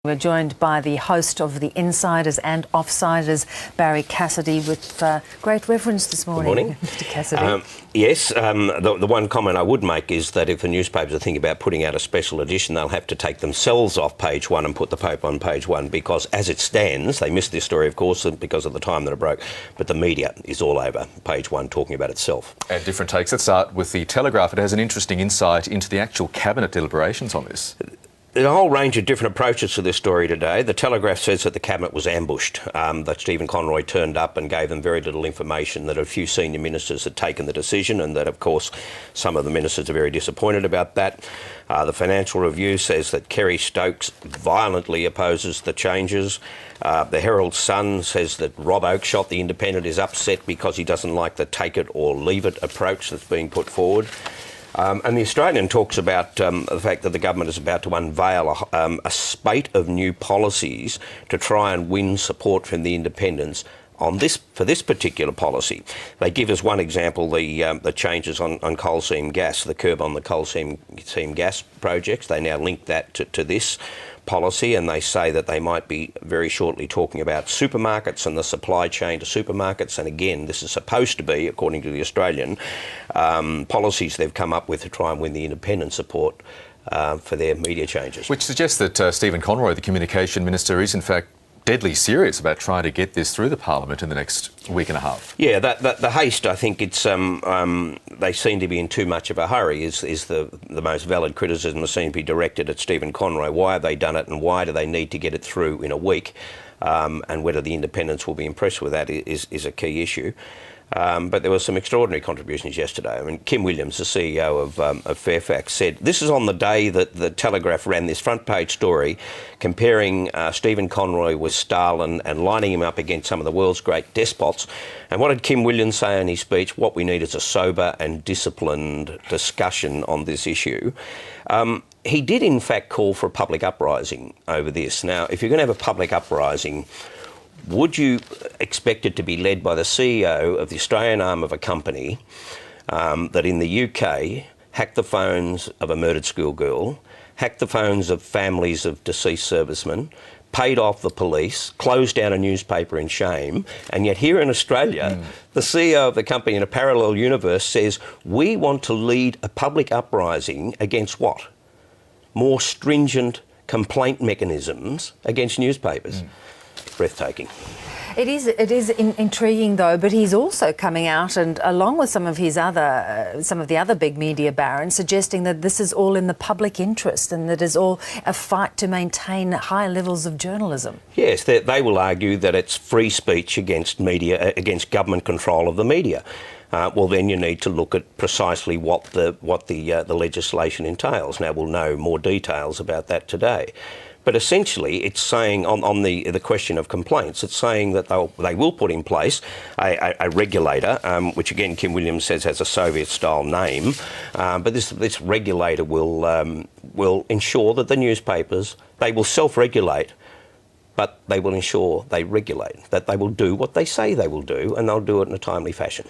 We're joined by the host of The Insiders and Offsiders, Barrie Cassidy, with great reverence this morning. Good morning. Mr. Cassidy. Yes, the one comment I would make is that if the newspapers are thinking about putting out a special edition, they'll have to take themselves off page one and put the Pope on page one, because as it stands, they missed this story, of course, because of the time that it broke, but the media is all over page one talking about itself. And different takes. Let's start with The Telegraph. It has an interesting insight into the actual cabinet deliberations on this. There's a whole range of different approaches to this story today. The Telegraph says that the cabinet was ambushed, that Stephen Conroy turned up and gave them very little information, that a few senior ministers had taken the decision, and that, of course, some of the ministers are very disappointed about that. The Financial Review says that Kerry Stokes violently opposes the changes. The Herald Sun says that Rob Oakeshott, the Independent, is upset because he doesn't like the take it or leave it approach that's being put forward. And the Australian talks about the fact that the government is about to unveil a spate of new policies to try and win support from the independents on this, for this particular policy. They give us one example, the changes on coal seam gas, the curb on the coal seam gas projects. They now link that to this policy, and they say that they might be very shortly talking about supermarkets and the supply chain to supermarkets. And again, this is supposed to be, according to the Australian, policies they've come up with to try and win the independent support for their media changes. Which suggests that Stephen Conroy, the Communication Minister, is in fact deadly serious about trying to get this through the Parliament in the next week and a half. Yeah, the haste, I think it's they seem to be in too much of a hurry is the most valid criticism that seems to be directed at Stephen Conroy. Why have they done it, and why do they need to get it through in a week? And whether the independents will be impressed with that is a key issue. But there were some extraordinary contributions yesterday. I mean, Kim Williams, the CEO of Fairfax, said this is on the day that the Telegraph ran this front page story comparing Stephen Conroy with Stalin and lining him up against some of the world's great despots. And what did Kim Williams say in his speech? What we need is a sober and disciplined discussion on this issue. He did, in fact, call for a public uprising over this. Now, if you're going to have a public uprising, would you expect it to be led by the CEO of the Australian arm of a company that in the UK hacked the phones of a murdered schoolgirl, hacked the phones of families of deceased servicemen, paid off the police, closed down a newspaper in shame, and yet here in Australia, the CEO of the company in a parallel universe says, we want to lead a public uprising against what? More stringent complaint mechanisms against newspapers. Breathtaking. It is intriguing, though, but he's also coming out and, along with some of the other big media barons, suggesting that this is all in the public interest and that is all a fight to maintain high levels of journalism. Yes, they will argue that it's free speech against media, against government control of the media. Well, then you need to look at precisely what the legislation entails. Now, we'll know more details about that today. But essentially, it's saying on the question of complaints, it's saying that they will put in place a regulator, which again Kim Williams says has a Soviet-style name. But this regulator will ensure that the newspapers, they will self-regulate, but they will ensure they regulate, that they will do what they say they will do, and they'll do it in a timely fashion.